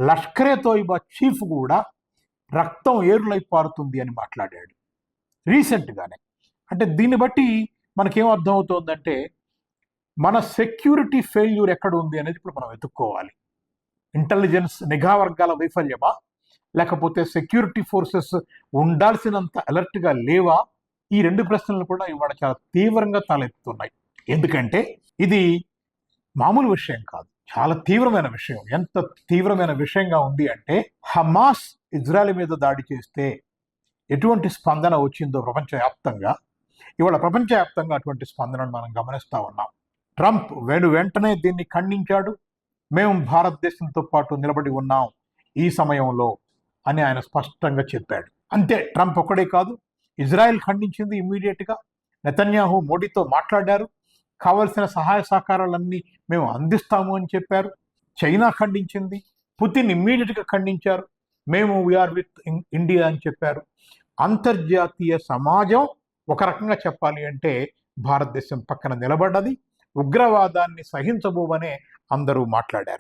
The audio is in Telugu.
లష్కరే తోయిబా చీఫ్ కూడా రక్తం ఏరులై పారుతుంది అని మాట్లాడాడు రీసెంట్గానే. అంటే దీన్ని బట్టి మనకేం అర్థమవుతోందంటే మన సెక్యూరిటీ ఫెయిల్యూర్ ఎక్కడ ఉంది అనేది ఇప్పుడు మనం వెతుక్కోవాలి. ఇంటెలిజెన్స్ నిఘా వర్గాల వైఫల్యమా, లేకపోతే సెక్యూరిటీ ఫోర్సెస్ ఉండాల్సినంత అలర్ట్గా లేవా? ఈ రెండు ప్రశ్నలు కూడా ఇవాళ చాలా తీవ్రంగా తలెత్తుతున్నాయి. ఎందుకంటే ఇది మామూలు విషయం కాదు, చాలా తీవ్రమైన విషయం. ఎంత తీవ్రమైన విషయంగా ఉంది అంటే హమాస్ ఇజ్రాయెల్ మీద దాడి చేస్తే ఎటువంటి స్పందన వచ్చిందో ప్రపంచవ్యాప్తంగా, ఇవాళ ప్రపంచవ్యాప్తంగా అటువంటి స్పందనను మనం గమనిస్తూ ఉన్నాం. ట్రంప్ వెంటనే దీన్ని ఖండించాడు. మేము భారతదేశంతో పాటు నిలబడి ఉన్నాం ఈ సమయంలో అని ఆయన స్పష్టంగా చెప్పాడు. అంతే, ట్రంప్ ఒక్కడే కాదు, ఇజ్రాయెల్ ఖండించింది ఇమ్మీడియట్గా. నెతన్యాహు మోడీతో మాట్లాడారు, కావలసిన సహాయ సహకారాలన్నీ మేము అందిస్తాము అని చెప్పారు. చైనా ఖండించింది, పుతిన్ ఇమ్మీడియట్గా ఖండించారు, మేము వీఆర్ విత్ ఇండియా అని చెప్పారు. అంతర్జాతీయ సమాజం ఒక రకంగా చెప్పాలి అంటే భారతదేశం పక్కన నిలబడ్డది. ఉగ్రవాదాన్ని సహించబోవనే అందరూ మాట్లాడారు.